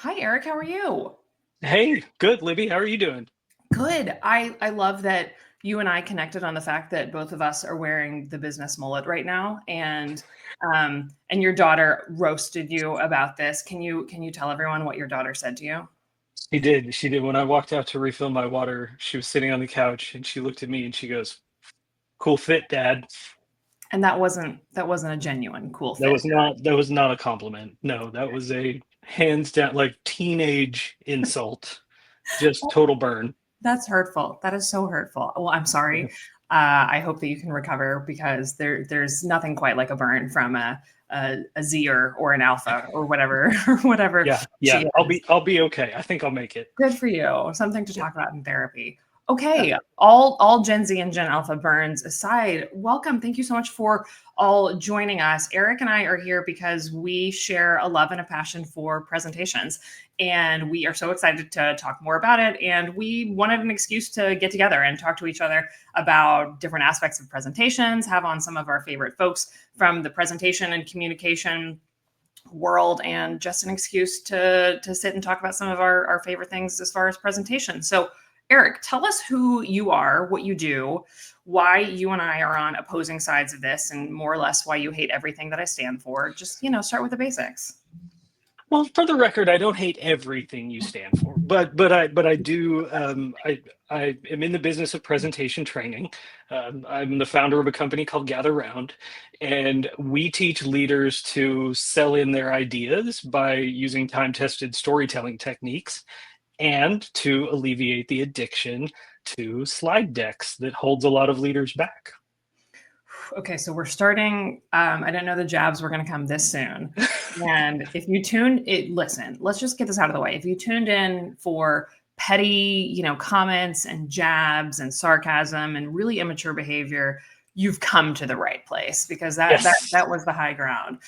Hi, Eric. How are you? Hey, good, Libby. How are you doing? Good. I love that you and I connected on the fact that both of us are wearing the business mullet right now, and your daughter roasted you about this. Can you tell everyone what your daughter said to you? She did. She did. When I walked out to refill my water, she was sitting on the couch and she looked at me and she goes, "Cool fit, Dad." And that wasn't a genuine cool That fit. was not a compliment. No, that was a hands down like teenage insult. Just total burn. That's hurtful. That is so hurtful. Well, I'm Yeah. sorry. I hope that you can recover because there's nothing quite like a burn from a Z or an alpha or whatever or whatever Yeah, she yeah. I'll is. be I'll be okay. I think I'll make it. Good for you. Something to Yeah. talk about in therapy. Yeah. Okay, all Gen Z and Gen Alpha burns aside, welcome. Thank you so much for all joining us. Eric and I are here because we share a love and a passion for presentations, and we are so excited to talk more about it. And we wanted an excuse to get together and talk to each other about different aspects of presentations, have on some of our favorite folks from the presentation and communication world, and just an excuse to sit and talk about some of our favorite things as far as presentation. So Eric, tell us who you are, what you do, why you and I are on opposing sides of this, and more or less why you hate everything that I stand for. Just, start with the basics. Well, for the record, I don't hate everything you stand for, but I do. I am in the business of presentation training. I'm the founder of a company called Gather Round, and we teach leaders to sell in their ideas by using time-tested storytelling techniques and to alleviate the addiction to slide decks that holds a lot of leaders back. Okay, so we're starting. I didn't know the jabs were going to come this soon. And if you tuned it, listen, let's just get this out of the way. If you tuned in for petty, comments and jabs and sarcasm and really immature behavior, you've come to the right place because that Yes. was the high ground.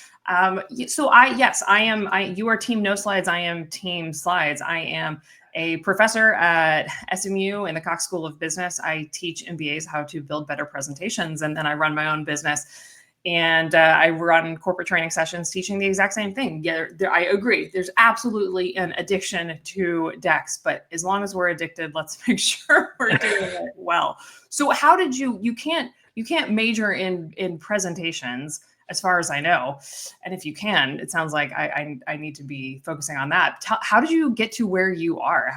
So I am. You are team no slides. I am team slides. I am a professor at SMU in the Cox School of Business. I teach MBAs how to build better presentations, and then I run my own business. And I run corporate training sessions teaching the exact same thing. Yeah, I agree. There's absolutely an addiction to decks, but as long as we're addicted, let's make sure we're doing it well. So, how did you can't major in presentations as far as I know. And if you can, it sounds like I need to be focusing on that. How did you get to where you are?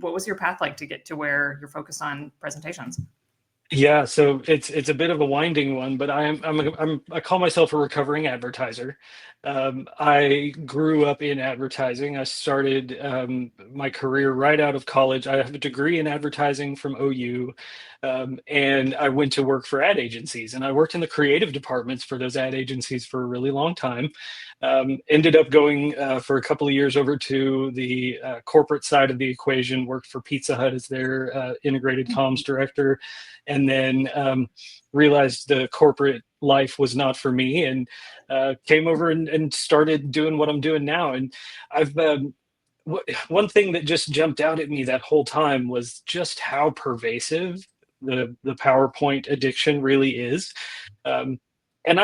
What was your path like to get to where you're focused on presentations? Yeah, so it's a bit of a winding one, but I call myself a recovering advertiser. I grew up in advertising. I started my career right out of college. I have a degree in advertising from OU, and I went to work for ad agencies, and I worked in the creative departments for those ad agencies for a really long time. Ended up going for a couple of years over to the corporate side of the equation. Worked for Pizza Hut as their integrated comms director, and then realized the corporate life was not for me, and came over and started doing what I'm doing now. And I've one thing that just jumped out at me that whole time was just how pervasive the PowerPoint addiction really is. Um, and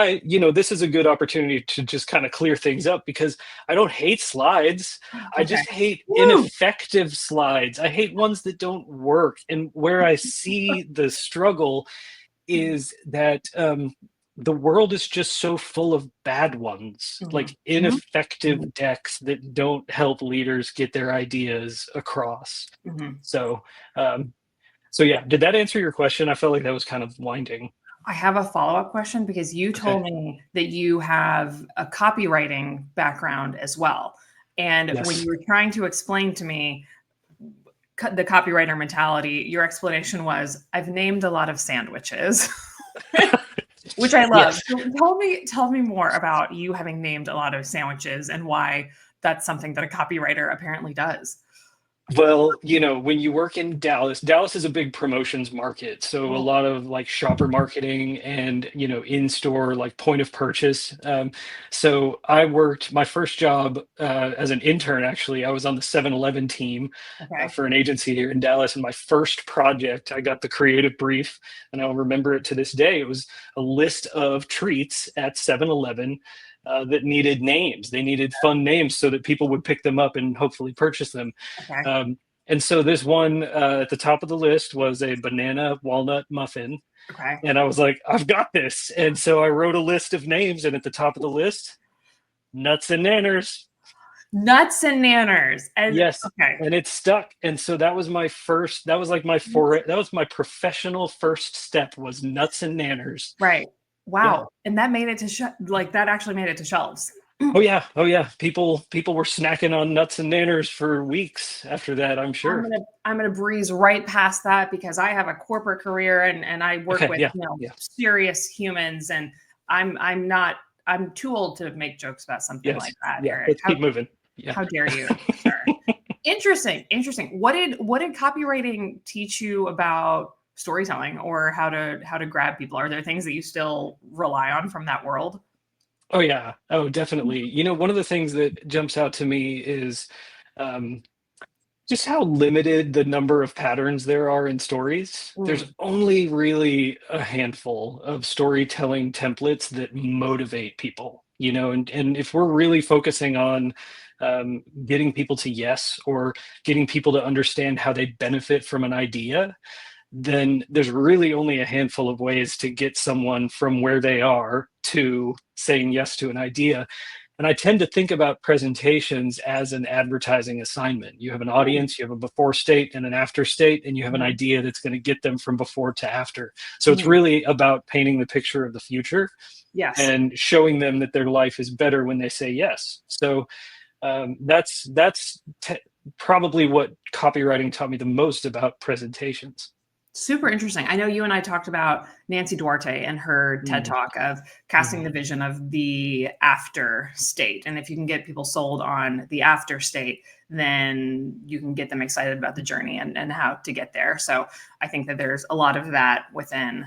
this is a good opportunity to just kind of clear things up because I don't hate slides. I Okay. just hate Woo! ineffective slides. I hate ones that don't work. And where I see the struggle is that the world is just so full of bad ones, Mhm. like Mhm. Mhm. ineffective decks that don't help leaders get their ideas across. Mhm. So, um, so yeah, did that answer your question? I felt like that was kind of winding. I have a follow-up question because you Okay. told me that you have a copywriting background as well. And when Yes. you were trying to explain to me the copywriter mentality, your explanation was, I've named a lot of sandwiches, which I love. Yes. So tell me more about you having named a lot of sandwiches and why that's something that a copywriter apparently does. Well, when you work in Dallas, Dallas is a big promotions market. So a Mm, lot of like shopper marketing and, in-store like point of purchase. So I worked my first job as an intern, actually. I was on the 7-Eleven team okay. for an agency here in Dallas. And my first project, I got the creative brief, and I'll remember it to this day. It was a list of treats at 7-Eleven. that needed names. They needed fun names so that people would pick them up and hopefully purchase them. Okay. Um, and so this one at the top of the list was a banana walnut muffin. Okay. And I was like, I've got this. And so I wrote a list of names, and at the top of the list, nuts and nanners. Nuts and nanners. And Yes. okay. And it stuck. And so that was my first, that was like my foray, that was my professional first step, was nuts and nanners. Right. Yeah. Wow. And that made it to like that actually made it to shelves. Oh yeah. Oh yeah. People were snacking on nuts and nanners for weeks after that, I'm sure. I'm gonna breeze right past that because I have a corporate career and I work Okay. with Yeah. Yeah. serious humans, and I'm not I'm too old to make jokes about something Yes. like that, Yeah. Eric. Let's keep moving. Yeah. How dare you, sir? Interesting. What did copywriting teach you about storytelling or how to grab people? Are there things that you still rely on from that world? Oh yeah. Oh, definitely. One of the things that jumps out to me is um, just how limited the number of patterns there are in stories. There's Mm, only really a handful of storytelling templates that motivate people, and if we're really focusing on getting people to yes, or getting people to understand how they benefit from an idea, then there's really only a handful of ways to get someone from where they are to saying yes to an idea. And I tend to think about presentations as an advertising assignment. You have an mm, audience, you have a before state and an after state, and you have an mm, idea that's going to get them from before to after. So it's mm. really about painting the picture of the future Yes. and showing them that their life is better when they say yes. So that's probably what copywriting taught me the most about presentations. Super interesting. I know you and I talked about Nancy Duarte and her TED Mm, Talk of casting mhm. the vision of the after state. And if you can get people sold on the after state, then you can get them excited about the journey and how to get there. So I think that there's a lot of that within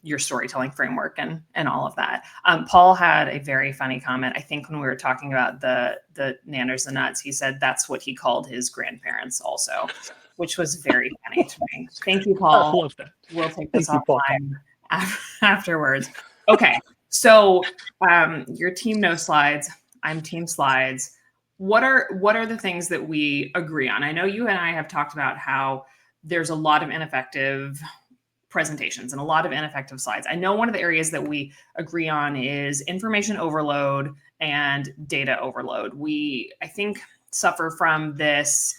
your storytelling framework and all of that. Paul had a very funny comment. I think when we were talking about the nanners and nuts, he said that's what he called his grandparents also, which was very funny to me. Thank you, I Paul. love that. We'll take this Thank you, Paul. offline afterwards. Okay, so your team no slides. I'm team slides. What are the things that we agree on? I know you and I have talked about how there's a lot of ineffective presentations and a lot of ineffective slides. I know one of the areas that we agree on is information overload and data overload. We, I think, suffer from this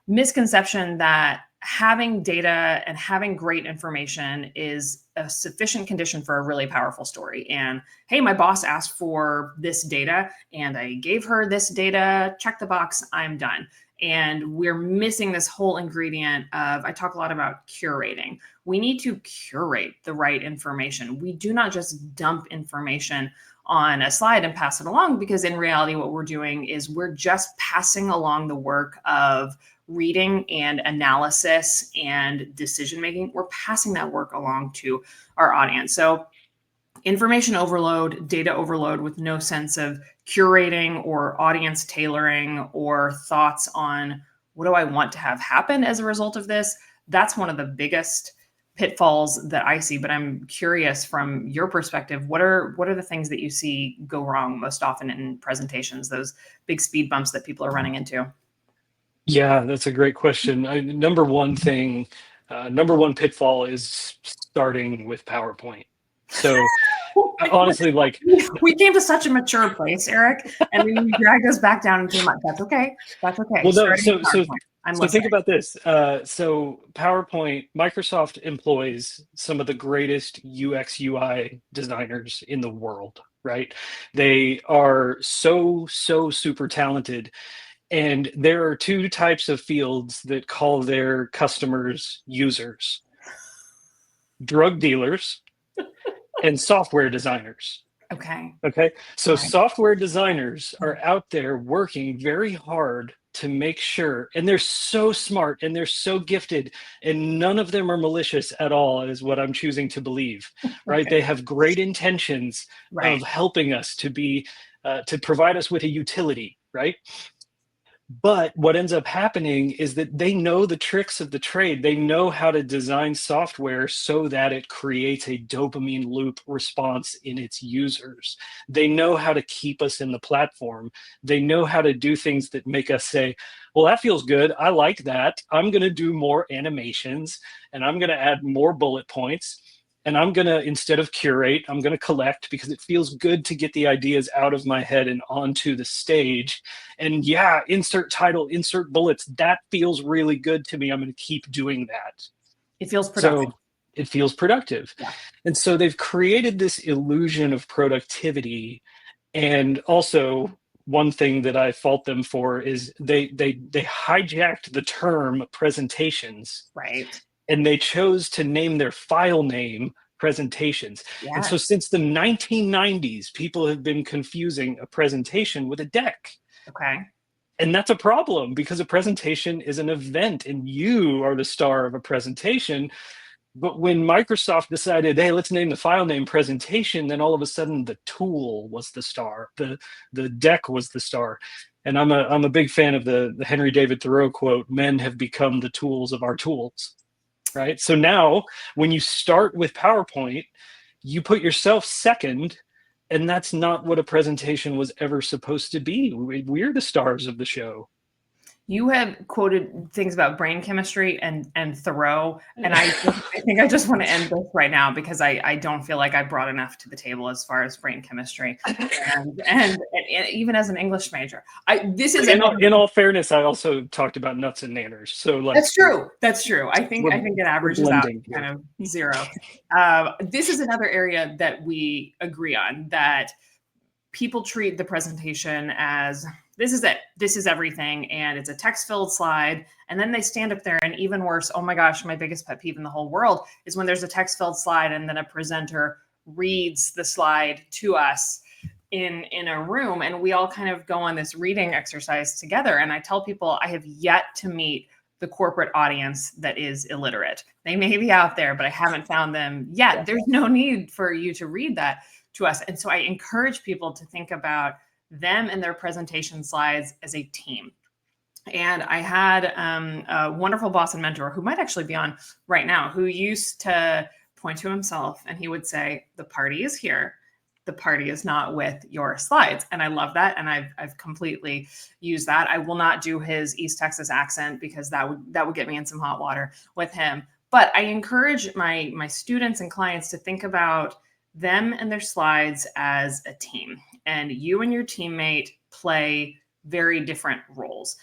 misconception that having data and having great information is a sufficient condition for a really powerful story. And hey, my boss asked for this data and I gave her this data, check the box, I'm done. And we're missing this whole ingredient of, I talk a lot about curating. We need to curate the right information. We do not just dump information on a slide and pass it along, because in reality, what we're doing is we're just passing along the work of reading and analysis and decision making. We're passing that work along to our audience. So information overload, data overload with no sense of curating or audience tailoring or thoughts on what do I want to have happen as a result of this. That's one of the biggest pitfalls that I see. But I'm curious, from your perspective, what are the things that you see go wrong most often in presentations, those big speed bumps that people are running into? Yeah, that's a great question. Number one pitfall is starting with PowerPoint. So honestly, like, We came to such a mature place, Eric, and then you dragged us back down into my. That's okay. That's okay. well, no, Starting so with so PowerPoint. I'm so think listening. about this. So PowerPoint, Microsoft employs some of the greatest UX UI designers in the world, right? They are so super talented. And there are two types of fields that call their customers users: drug dealers and software designers. Okay. Okay. So Right. software designers are out there working very hard to make sure, and they're so smart and they're so gifted, and none of them are malicious at all, is what I'm choosing to believe, right? Okay. They have great intentions Right. of helping us to provide us with a utility, right? But what ends up happening is that they know the tricks of the trade. They know how to design software so that it creates a dopamine loop response in its users. They know how to keep us in the platform. They know how to do things that make us say, well, that feels good. I like that. I'm going to do more animations and I'm going to add more bullet points. And I'm going to, instead of curate, I'm going to collect because it feels good to get the ideas out of my head and onto the stage. And yeah, insert title, insert bullets. That feels really good to me. I'm going to keep doing that. It feels productive. So it feels productive. Yeah. And so they've created this illusion of productivity. And also, one thing that I fault them for is they hijacked the term presentations, Right. and they chose to name their file name presentations. And so Yes. since the 1990s, people have been confusing a presentation with a deck. Okay. And that's a problem because a presentation is an event and you are the star of a presentation. But when Microsoft decided, hey, let's name the file name presentation, then all of a sudden the tool was the star, the deck was the star. And I'm a big fan of the Henry David Thoreau quote, men have become the tools of our tools. Right. So now when you start with PowerPoint, you put yourself second, and that's not what a presentation was ever supposed to be. We're the stars of the show. You have quoted things about brain chemistry and Thoreau, and I think I just want to end this right now because I don't feel like I brought enough to the table as far as brain chemistry, and even as an English major, this is In all fairness, I also talked about nuts and nanners. So like that's true. That's true. I think it we're averages out blending here. kind of zero. This is another area that we agree on, that people treat the presentation as this is it, this is everything, and it's a text filled slide. And then they stand up there, and even worse, oh my gosh, my biggest pet peeve in the whole world is when there's a text filled slide and then a presenter reads the slide to us in a room, and we all kind of go on this reading exercise together. And I tell people I have yet to meet the corporate audience that is illiterate. They may be out there, but I haven't found them yet. There's no need for you to read that to us. And so I encourage people to think about them and their presentation slides as a team. And I had a wonderful boss and mentor who might actually be on right now, who used to point to himself and he would say, the party is here. The party is not with your slides. And I love that. And I've completely used that. I will not do his East Texas accent because that would get me in some hot water with him. But I encourage my students and clients to think about them and their slides as a team. And you and your teammate play very different roles.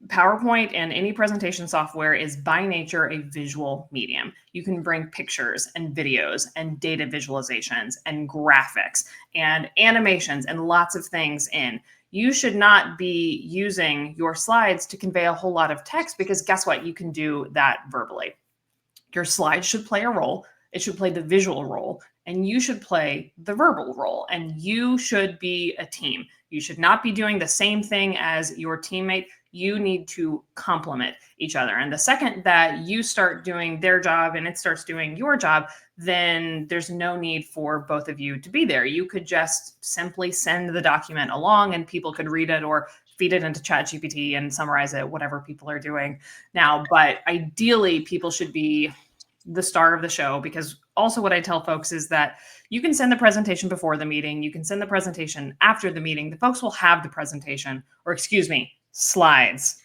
PowerPoint and any presentation software is by nature a visual medium. You can bring pictures and videos and data visualizations and graphics and animations and lots of things in. You should not be using your slides to convey a whole lot of text because guess what? You can do that verbally. Your slides should play a role. It should play the visual role, and you should play the verbal role, and you should be a team. You should not be doing the same thing as your teammate. You need to complement each other. And the second that you start doing their job and it starts doing your job, then there's no need for both of you to be there. You could just simply send the document along and people could read it or feed it into ChatGPT and summarize it, whatever people are doing now. But ideally, people should be the star of the show, because also what I tell folks is that you can send the presentation before the meeting, you can send the presentation after the meeting. The folks will have the presentation, or excuse me, slides.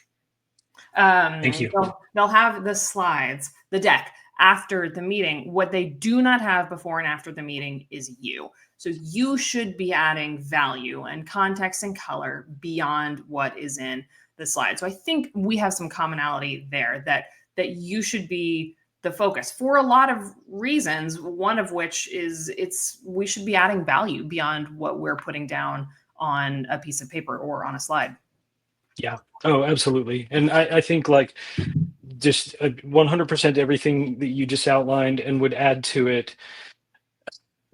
Thank you. They'll have the slides, the deck after the meeting. What they do not have before and after the meeting is you. So you should be adding value and context and color beyond what is in the slide. So I think we have some commonality there, that you should be the focus for a lot of reasons, one of which is we should be adding value beyond what we're putting down on a piece of paper or on a slide. Yeah. Oh, absolutely. And I think like just 100% everything that you just outlined, and would add to it,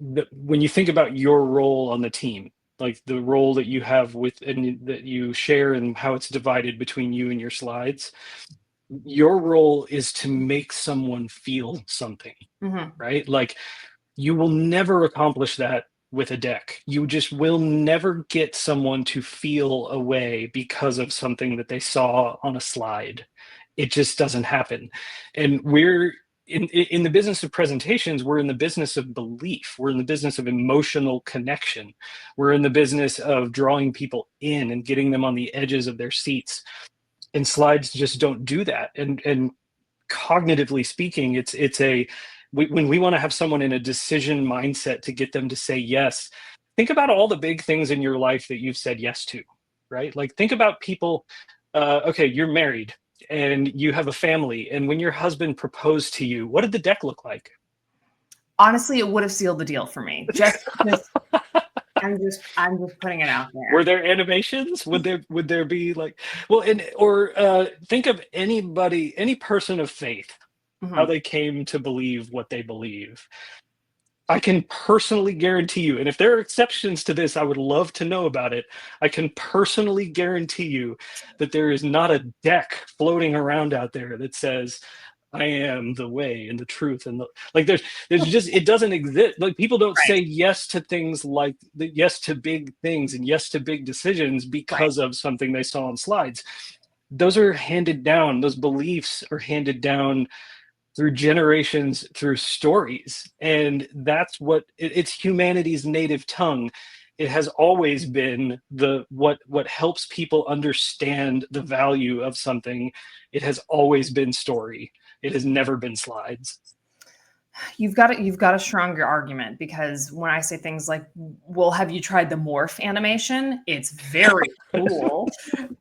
when you think about your role on the team, like the role that you have with and that you share and how it's divided between you and your slides, your role is to make someone feel something, Mm-hmm. right? Like you will never accomplish that with a deck. You just will never get someone to feel a way because of something that they saw on a slide. It just doesn't happen. And we're in the business of presentations, we're in the business of belief. We're in the business of emotional connection. We're in the business of drawing people in and getting them on the edges of their seats. And slides just don't do that. And cognitively speaking, when we want to have someone in a decision mindset to get them to say yes, think about all the big things in your life that you've said yes to, right? Like think about people. Okay, you're married and you have a family, and when your husband proposed to you, what did the deck look like? Honestly, it would have sealed the deal for me. I'm just putting it out there. Were there animations? Would there be like, well, think of any person of faith, how they came to believe what they believe. I can personally guarantee you, and if there are exceptions to this, I would love to know about it. I can personally guarantee you that there is not a deck floating around out there that says, I am the way and the truth and the like. There's just, it doesn't exist. Like people don't say yes to things like yes to big things and yes to big decisions because of something they saw on slides. Those are handed down. Those beliefs are handed down through generations, through stories, and that's it's humanity's native tongue. It has always been what helps people understand the value of something. It has always been story. It has never been slides. You've got a stronger argument, because when I say things like, well, have you tried the morph animation? It's very cool.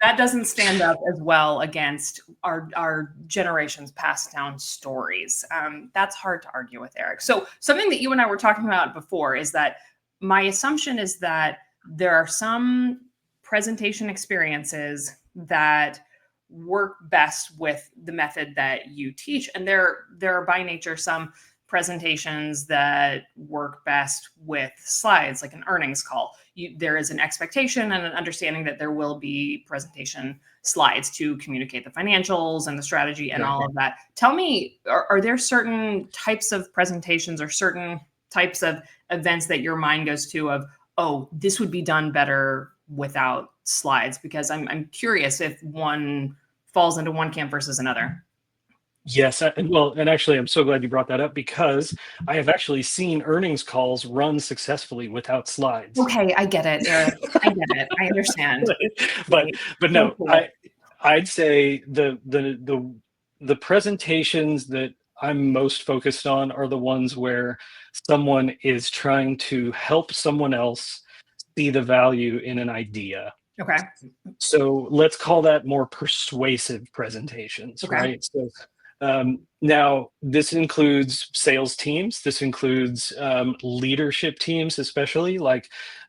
That doesn't stand up as well against our generations passed down stories. That's hard to argue with, Eric. So something that you and I were talking about before is that my assumption is that there are some presentation experiences that work best with the method that you teach. And there are by nature some presentations that work best with slides, like an earnings call. There is an expectation and an understanding that there will be presentation slides to communicate the financials and the strategy and all of that. Tell me, are there certain types of presentations or certain types of events that your mind goes to of, oh, this would be done better without slides? Because I'm curious if one falls into one camp versus another. Yes, and actually, I'm so glad you brought that up, because I have actually seen earnings calls run successfully without slides. Okay, I get it, Eric. I get it. I understand. but no, So cool. I'd say the presentations that I'm most focused on are the ones where someone is trying to help someone else see the value in an idea. Okay. So let's call that more persuasive presentations, right? So now this includes sales teams. This includes leadership teams, especially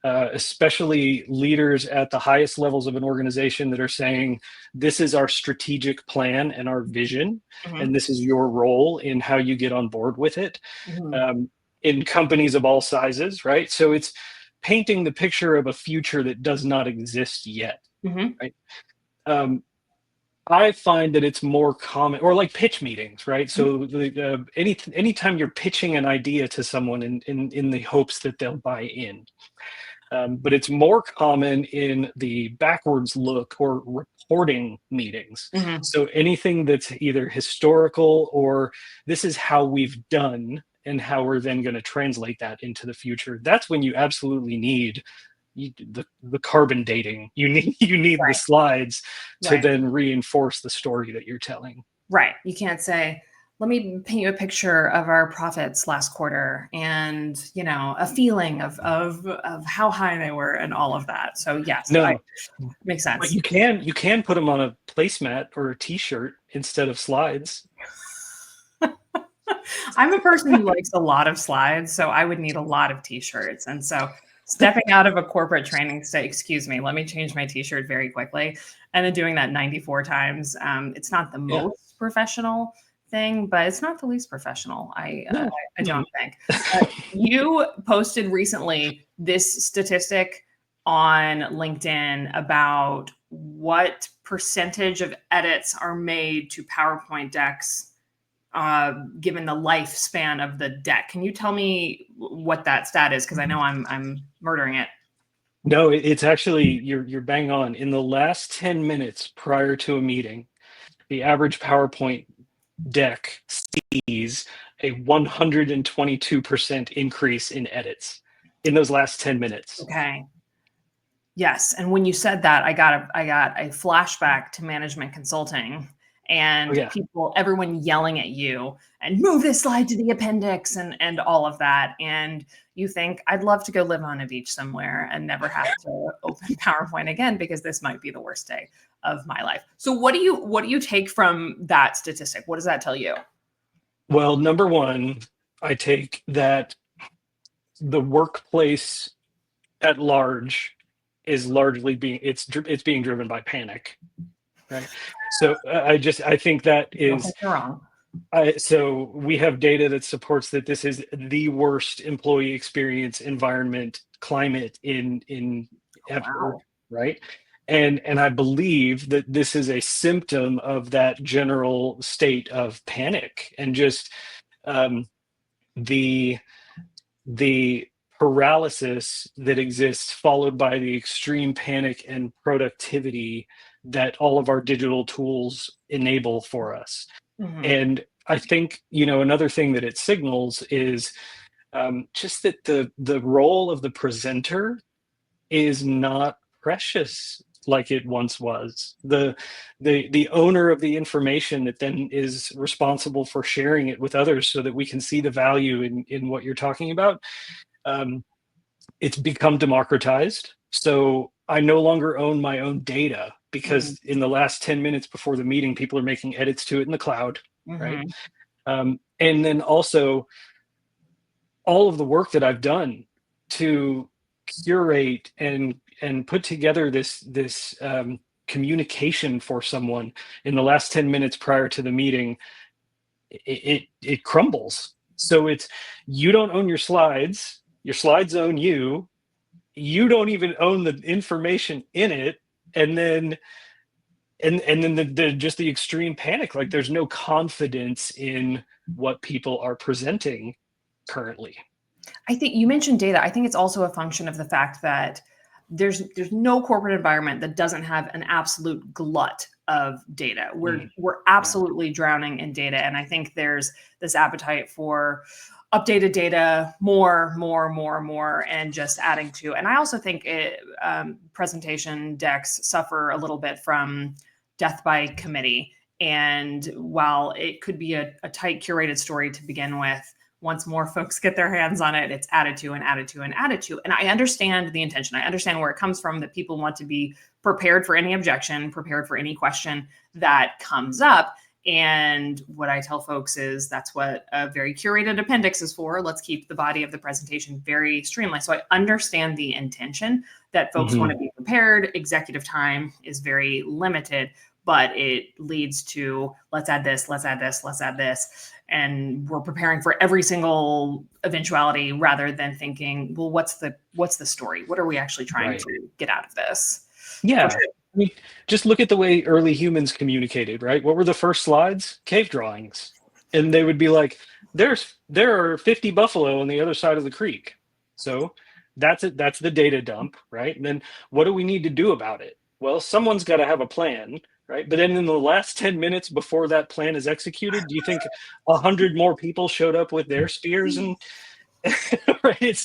especially leaders at the highest levels of an organization that are saying, this is our strategic plan and our vision, and this is your role in how you get on board with it. In companies of all sizes, right? So it's painting the picture of a future that does not exist yet, right? I find that it's more common, or like pitch meetings, right? So anytime you're pitching an idea to someone in the hopes that they'll buy in, but it's more common in the backwards look or reporting meetings. So anything that's either historical or this is how we've done and how we're then going to translate that into the future. That's when you absolutely need the carbon dating. You need the slides to then reinforce the story that you're telling. Right. You can't say, let me paint you a picture of our profits last quarter and, a feeling of how high they were and all of that. So yes, makes sense. But you can put them on a placemat or a t-shirt instead of slides. I'm a person who likes a lot of slides, so I would need a lot of t-shirts. And so stepping out of a corporate training state, excuse me, let me change my t-shirt very quickly. And then doing that 94 times. It's not the most professional thing, but it's not the least professional. I don't think. You posted recently this statistic on LinkedIn about what percentage of edits are made to PowerPoint decks given the lifespan of the deck. Can you tell me what that stat is? Because I know I'm murdering it. No, it's actually you're bang on. In the last 10 minutes prior to a meeting, the average PowerPoint deck sees a 122% increase in edits in those last 10 minutes. Okay. Yes, and when you said that, I got a flashback to management consulting and everyone yelling at you and move this slide to the appendix and all of that. And you think, I'd love to go live on a beach somewhere and never have to open PowerPoint again because this might be the worst day of my life. So what do you take from that statistic? What does that tell you? Well, number one, I take that the workplace at large is largely it's being driven by panic, right? So I think that is wrong. So we have data that supports that this is the worst employee experience environment climate in ever, right? And I believe that this is a symptom of that general state of panic and just the paralysis that exists, followed by the extreme panic and productivity that all of our digital tools enable for us. Mm-hmm. And I think, another thing that it signals is just that the role of the presenter is not precious like it once was. The owner of the information that then is responsible for sharing it with others so that we can see the value in what you're talking about. It's become democratized. So I no longer own my own data because in the last 10 minutes before the meeting, people are making edits to it in the cloud, right? And then also all of the work that I've done to curate and put together this communication for someone in the last 10 minutes prior to the meeting, it crumbles. So you don't own your slides own you don't even own the information in it, and then just the extreme panic, like there's no confidence in what people are presenting currently. I think you mentioned data. I think it's also a function of the fact that there's no corporate environment that doesn't have an absolute glut of data. We're absolutely drowning in data. And I think there's this appetite for updated data, more, and just adding to. And I also think presentation decks suffer a little bit from death by committee. And while it could be a tight curated story to begin with, once more folks get their hands on it, it's added to and added to and added to. And I understand the intention. I understand where it comes from, that people want to be prepared for any objection, prepared for any question that comes up. And what I tell folks is that's what a very curated appendix is for. Let's keep the body of the presentation very streamlined. So I understand the intention that folks want to be prepared. Executive time is very limited, but it leads to let's add this, let's add this, let's add this. And we're preparing for every single eventuality rather than thinking, well, what's the story? What are we actually trying to get out of this? Yeah. I mean, just look at the way early humans communicated, right? What were the first slides? Cave drawings. And they would be like, there are 50 buffalo on the other side of the creek. So that's it. That's the data dump, right? And then what do we need to do about it? Well, someone's got to have a plan, right? But then in the last 10 minutes before that plan is executed, do you think 100 more people showed up with their spears? And right?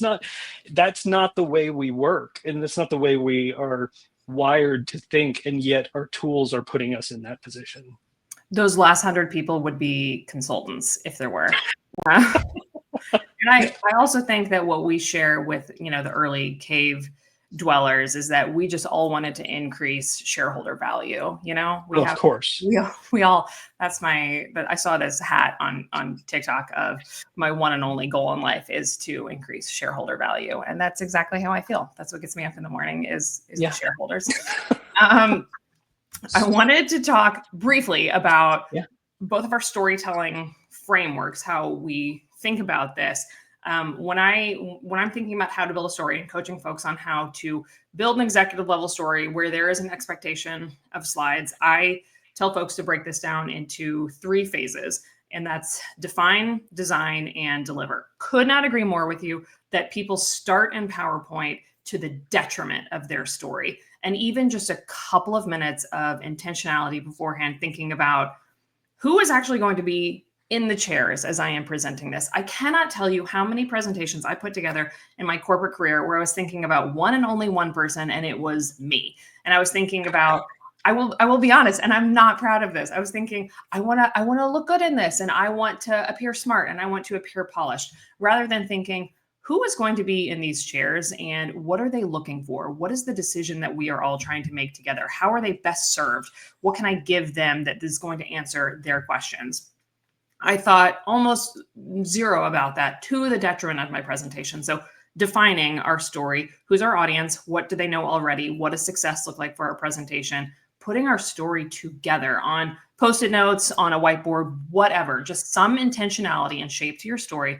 That's not the way we work. And that's not the way we are wired to think, and yet our tools are putting us in that position. Those last 100 people would be consultants if there were. And I also think that what we share with the early cave dwellers is that we just all wanted to increase shareholder value. Of course. We all, I saw this hat on TikTok of my one and only goal in life is to increase shareholder value. And that's exactly how I feel. That's what gets me up in the morning is the shareholders. I wanted to talk briefly about both of our storytelling frameworks, how we think about this. When I'm thinking about how to build a story and coaching folks on how to build an executive level story where there is an expectation of slides, I tell folks to break this down into 3 phases. and that's define, design, and deliver. Could not agree more with you that people start in PowerPoint to the detriment of their story. And even just a couple of minutes of intentionality beforehand, thinking about who is actually going to be in the chairs as I am presenting this. I cannot tell you how many presentations I put together in my corporate career where I was thinking about one and only one person, and it was me. And I was thinking about, I will be honest, and I'm not proud of this. I was thinking, I want to look good in this, and I want to appear smart, and I want to appear polished, rather than thinking, who is going to be in these chairs and what are they looking for? What is the decision that we are all trying to make together? How are they best served? What can I give them that is going to answer their questions? I thought almost zero about that, to the detriment of my presentation. So defining our story, who's our audience, what do they know already, what does success look like for our presentation, putting our story together on Post-it notes, on a whiteboard, whatever, just some intentionality and shape to your story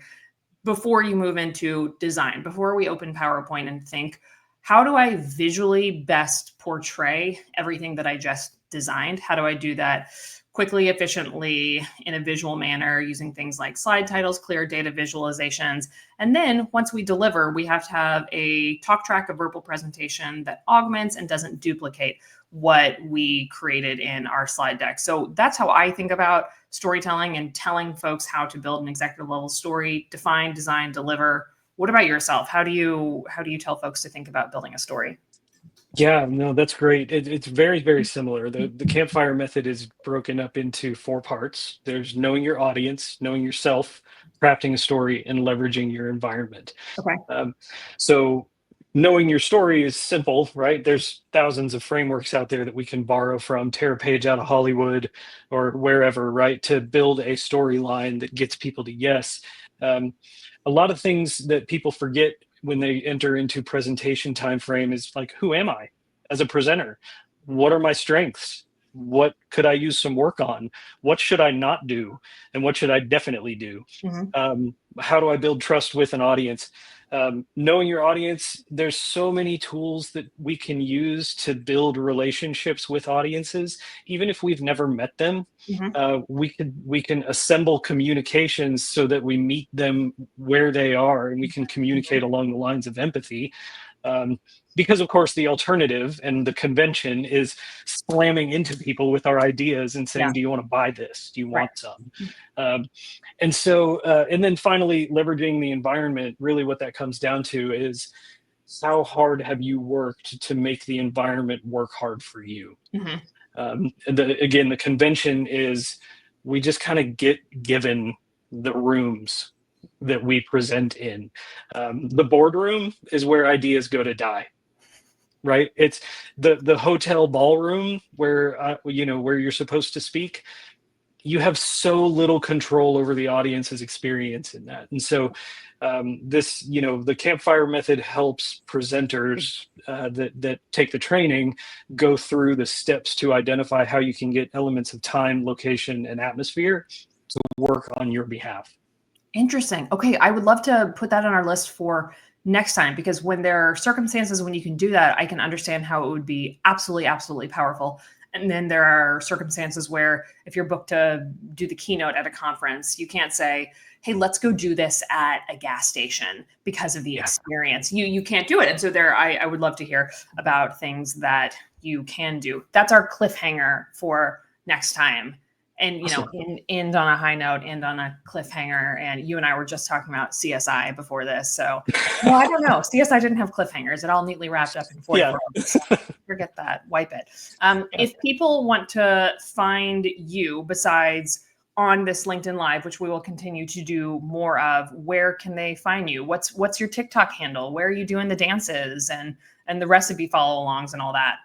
before you move into design, before we open PowerPoint and think, how do I visually best portray everything that I just designed? How do I do that quickly, efficiently, in a visual manner, using things like slide titles, clear data visualizations? And then once we deliver, we have to have a talk track, a verbal presentation that augments and doesn't duplicate what we created in our slide deck. So that's how I think about storytelling and telling folks how to build an executive level story: define, design, deliver. What about yourself? How do you tell folks to think about building a story? Yeah, no, that's great. It's very, very similar. The campfire method is broken up into four parts. There's knowing your audience, knowing yourself, crafting a story, and leveraging your environment. Okay. So knowing your story is simple, right? There's thousands of frameworks out there that we can borrow from, tear a page out of Hollywood or wherever, right, to build a storyline that gets people to yes. A lot of things that people forget when they enter into presentation time frame is like, who am I as a presenter? What are my strengths? What could I use some work on? What should I not do? And what should I definitely do? How do I build trust with an audience? Knowing your audience, there's so many tools that we can use to build relationships with audiences, even if we've never met them. We can assemble communications so that we meet them where they are, and we can communicate along the lines of empathy. Because of course the alternative and the convention is slamming into people with our ideas and saying, do you want to buy this? Do you want some? And so, and then finally, leveraging the environment. Really what that comes down to is, how hard have you worked to make the environment work hard for you? Again, the convention is, we just kind of get given the rooms that we present in. The boardroom is where ideas go to die, right? It's the hotel ballroom where where you're supposed to speak. You have so little control over the audience's experience in that. And so the campfire method helps presenters that take the training go through the steps to identify how you can get elements of time, location, and atmosphere to work on your behalf. Interesting. Okay, I would love to put that on our list for next time, because when there are circumstances when you can do that, I can understand how it would be absolutely, absolutely powerful. And then there are circumstances where if you're booked to do the keynote at a conference, you can't say, hey, let's go do this at a gas station because of the experience. You can't do it. And so I would love to hear about things that you can do. That's our cliffhanger for next time. And, end on a high note, end on a cliffhanger. And you and I were just talking about CSI before this. So, no, I don't know. CSI didn't have cliffhangers. It all neatly wrapped up in 44. Forget that. Wipe it. If people want to find you besides on this LinkedIn Live, which we will continue to do more of, where can they find you? What's your TikTok handle? Where are you doing the dances and the recipe follow-alongs and all that?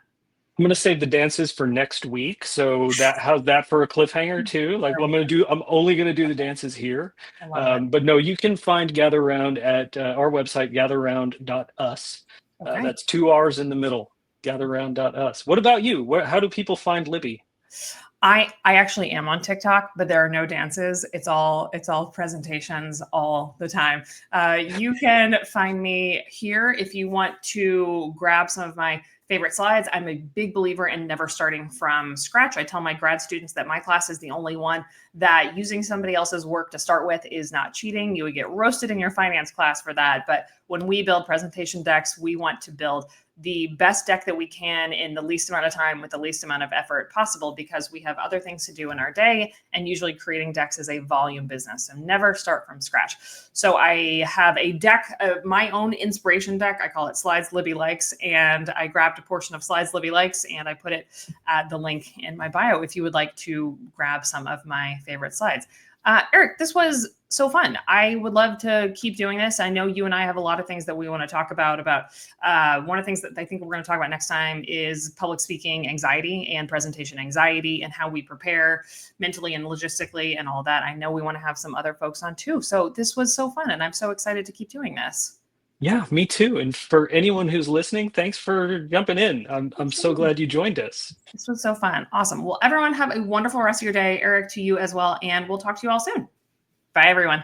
I'm going to save the dances for next week. So how's that for a cliffhanger too? Like, I'm only going to do the dances here. But no, you can find Gather Round at our website, gatherround.us. That's 2 R's in the middle, gatherround.us. What about you? How do people find Libby? I actually am on TikTok, but there are no dances. It's all presentations all the time. You can find me here if you want to grab some of my favorite slides. I'm a big believer in never starting from scratch. I tell my grad students that my class is the only one that using somebody else's work to start with is not cheating. You would get roasted in your finance class for that. But when we build presentation decks, we want to build the best deck that we can in the least amount of time with the least amount of effort possible, because we have other things to do in our day, and usually creating decks is a volume business. So never start from scratch. So I have a deck, my own inspiration deck. I call it Slides Libby Likes, and I grabbed a portion of Slides Libby Likes and I put it at the link in my bio if you would like to grab some of my favorite slides. Eric, this was so fun. I would love to keep doing this. I know you and I have a lot of things that we want to talk about. One of the things that I think we're going to talk about next time is public speaking anxiety and presentation anxiety and how we prepare mentally and logistically and all that. I know we want to have some other folks on too. So this was so fun, and I'm so excited to keep doing this. Yeah, me too. And for anyone who's listening, thanks for jumping in. I'm so glad you joined us. This was so fun. Awesome. Well, everyone have a wonderful rest of your day. Eric, to you as well. And we'll talk to you all soon. Bye, everyone.